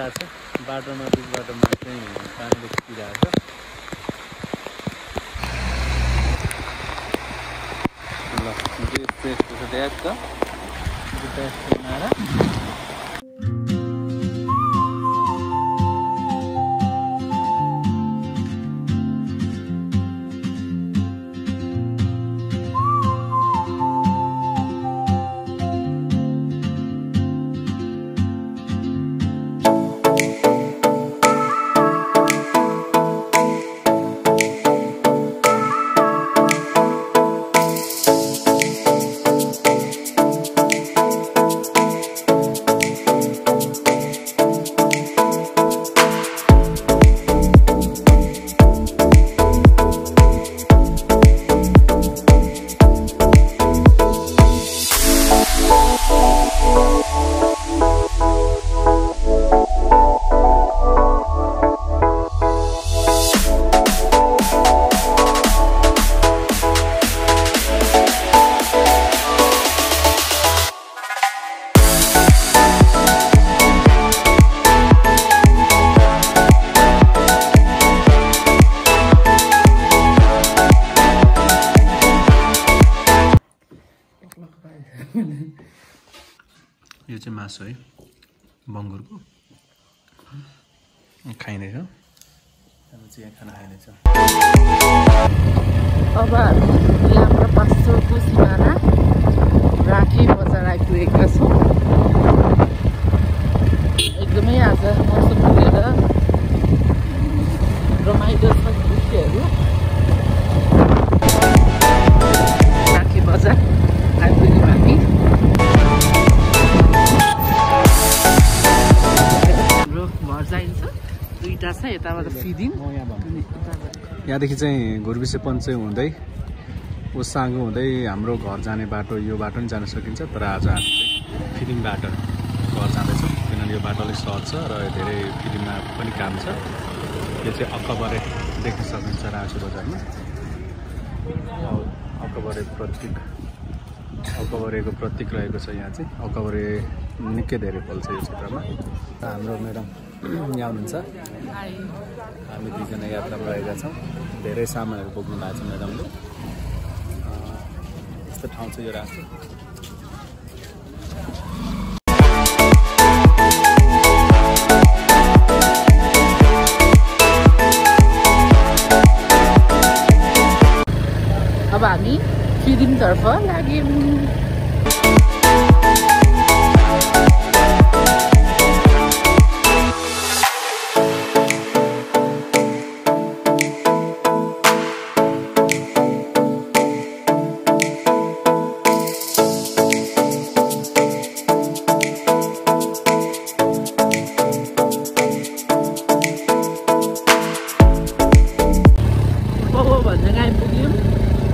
आइरहेछ बाटोमा बिच बाटोमा चाहिँ पानीले खिचिरहेछ ल यस्तो देख्छ जुत्ता बनाएर यो चाहिँ मासु है बङ्गुरको खाइनेछ अब चाहिँ यहाँ खाना खाइनेछ अब हामी हाम्रो पास्टरको सिमाना राखी बजार आइपुगेका छौँ एकदमै आज मौसम मिलेर रमाइलो छ दृश्यहरू राखी बजार आइपुग्यौँ हामी घर जाइन्छ दुईटा छ यताबाट फिदिङ यहाँदेखि चाहिँ घुर्बिसेपन चाहिँ हुँदै उसाङ्गो हुँदै हाम्रो घर जाने बाटो यो बाटो पनि जान सकिन्छ तर आज हामी चाहिँ फिदिङबाट घर जाँदैछौँ किनभने यो बाटो अलिक सहज छ र धेरै फिदिङमा पनि काम छ यो चाहिँ अक्कबरे देख्न सकिन्छ राँची बजारमा अक्कबरेको प्रतीक रहेको छ यहाँ चाहिँ अक्कबरे निकै धेरै फल्छ यो क्षेत्रमा हाम्रो म्याडम यहाँ हुनुहुन्छ हामी दुईजना यात्रामा रहेका छौँ धेरै सामानहरू बोक्नु भएको छ म्याडमले यस्तो ठाउँ छ यो रास्ता अब हामी फिदिङतर्फ लाग्यौँ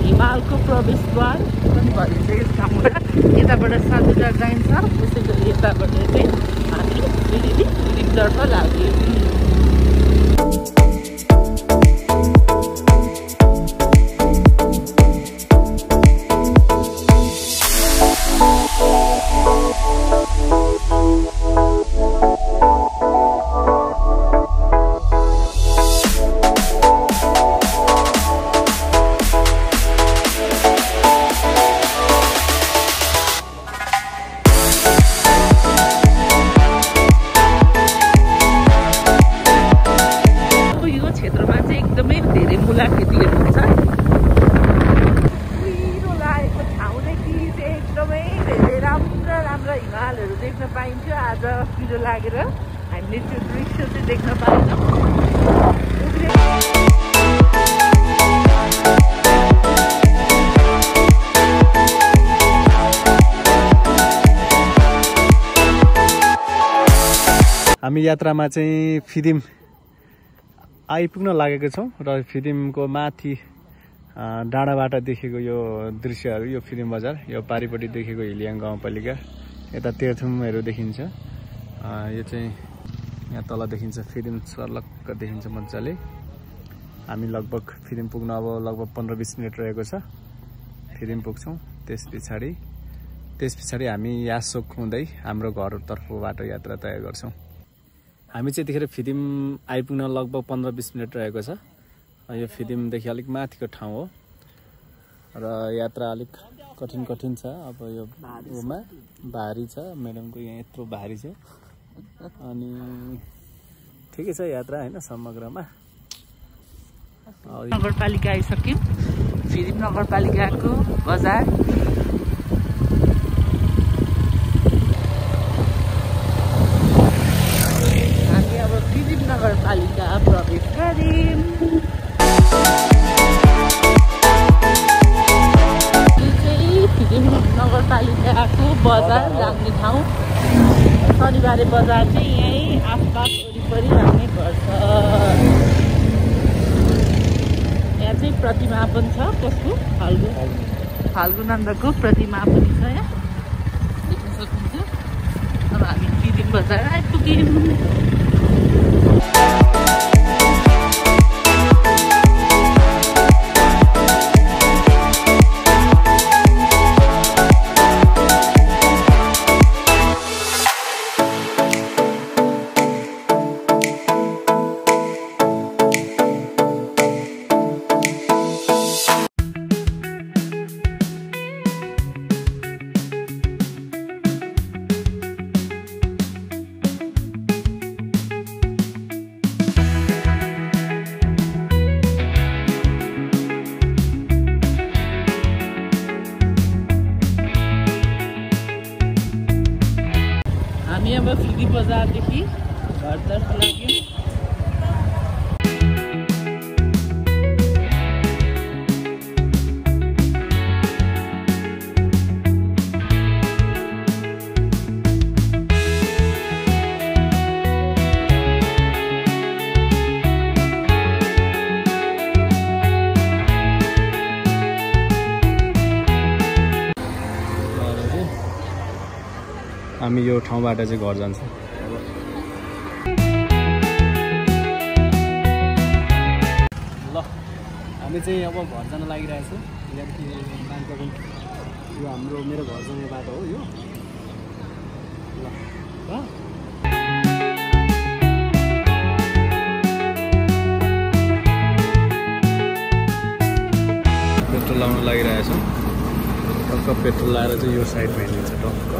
हिमालको प्रवेशद्वार पनि भनिन्छ यस ठाउँबाट यताबाट 7,000 जाइन्छ त्यसै गरी यताबाट चाहिँ हामी फिदिङतर्फ लाग्यौँ हिमालहरू देख्न पाइन्थ्यो आज पिरो लागेर हामीले त्यो दृश्य चाहिँ देख्न पाइनौँ हामी यात्रामा चाहिँ फिदिम आइपुग्न लागेको छौँ र फिदिमको माथि डाँडाबाट देखेको यो दृश्यहरू यो फिदिम बजार यो पारिपट्टि देखेको हिलियाङ गाउँपालिका यता तेर्थुमहरू देखिन्छ यो चाहिँ यहाँ तल देखिन्छ फिदिम सर्लक्क देखिन्छ मजाले हामी लगभग फिदिम पुग्न अब लगभग 15-20 मिनट रहेको छ फिदिम पुग्छौँ त्यस पछाडि हामी यासोक हुँदै हाम्रो घरतर्फबाट यात्रा तय गर्छौँ हामी चाहिँ यतिखेर फिदिम आइपुग्न लगभग 15-20 मिनट रहेको छ। यो फिदिमदेखि अलिक माथिको ठाउँ हो र यात्रा अलिक कठिन छ। अब यो उमा भारी छ, म्याडमको यहाँ यत्रो भारी छ। अनि ठिकै छ यात्रा हैन समग्रमा। नगरपालिका आइसक्यौँ, फिदिम नगरपालिकाको बजार। हामी अब फिदिम नगरपालिका प्रवेश गर्यौँ। फिदिम नगरपालिकाको बजार लाग्ने ठाउँ। शनिबारे बजार चाहिँ यहीँ आसपास वरिपरि लाग्ने गर्छ। यहाँ चाहिँ प्रतिमा पनि छ, कसको? फाल्गु नन्दको प्रतिमा पनि छ यहाँ देख्न सक्नुहुन्छ। अब हामी फिदिम बजार आइपुग्यौँ। हामी अब फिदिम बजारदेखि घरतर्फ लाग्यौँ। हामी यो ठाउँबाट चाहिँ घर जान्छौँ। ल हामी चाहिँ अब घर जान लागिरहेछौँ। यहाँदेखि बाङ्काको यो हाम्रो मेरो घर जाने बाटो हो यो। ल पेट्रोल लाउन लागिरहेछौँ। टक्क पेट्रोल लाएर चाहिँ यो साइडमा हिँड्छ टक्क।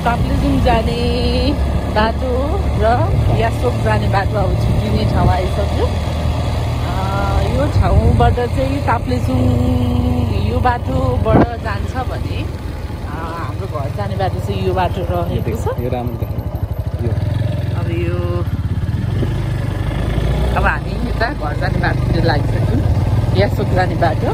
ताप्लेजुङ जाने बाटो र यासोक जाने बाटो अब छुट्टिने ठाउँ आइसक्यो। यो ठाउँबाट चाहिँ ताप्लेजुङ यो बाटोबाट जान्छ भने हाम्रो घर जाने बाटो चाहिँ यो बाटो रहेको छ। अब हामी यता घर जाने बाटोतिर लागिसक्यौँ, यासोक जाने बाटो।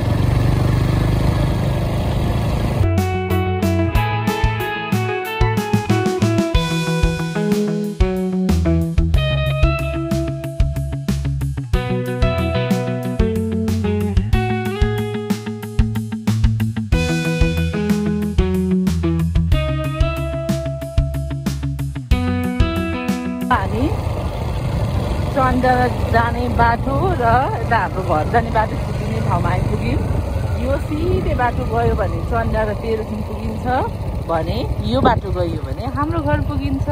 हामी चन्डा जाने बाटो र यता हाम्रो घर जाने बाटो छुट्टिने ठाउँमा आइपुग्यौँ। यो सिधै बाटो गयो भने चन्डा र तेह्रथुम पुगिन्छ, भने यो बाटो गयो भने हाम्रो घर पुगिन्छ।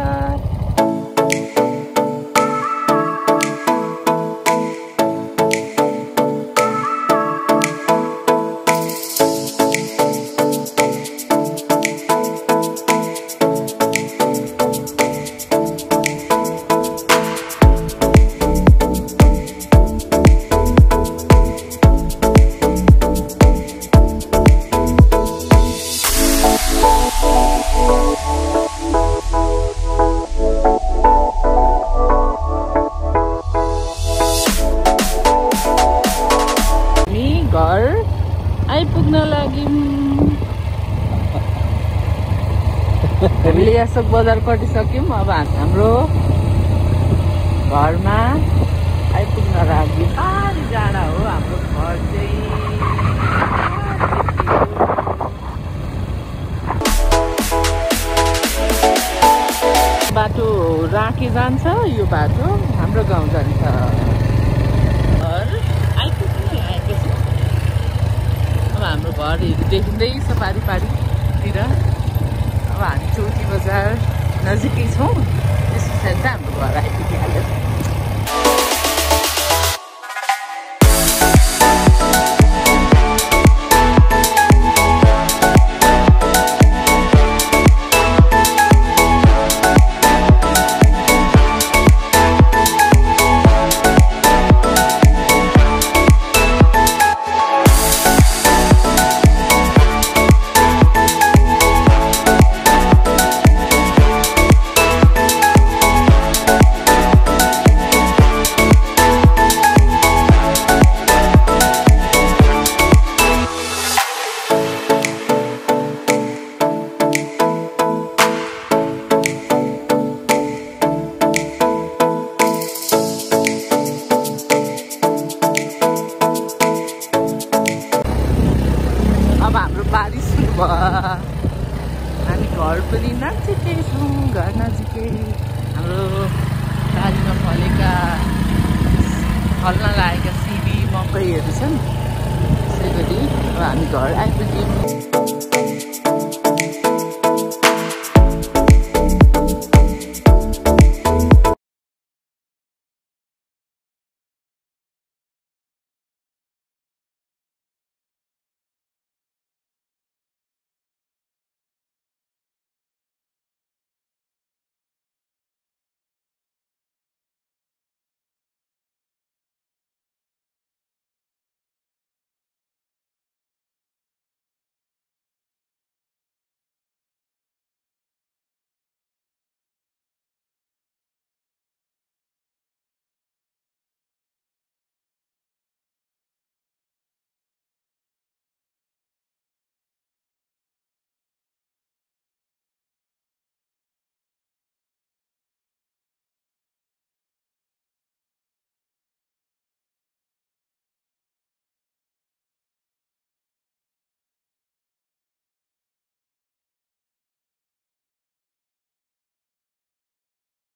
घर आइपुग्न लाग्यौँ। हामीले यासोक बजार कटिसक्यौँ। अब हाम्रो घरमा आइपुग्न लाग्यौँ। अलि जाडा हो हाम्रो घर चाहिँ। जान्छ यो बाटो हाम्रो गाउँ जान्छ। घर आइपुग्नु लागेको छ। अब हाम्रो घरहरू देखिँदैछ पारीतिर। अब हामी चौकी बजार नजिकै छौँ। त्यस पछाडि चाहिँ हाम्रो घर आइपुगिहाल्यो। अब हाम्रो बारी सुरु भयो। हामी घर पनि नजिकै छौँ। घर नजिकै हाम्रो बारीमा फलेका फल्न लागेका सिमी मकैहरू छन्। त्यसै गरी अब हामी घर आइपुग्यौँ।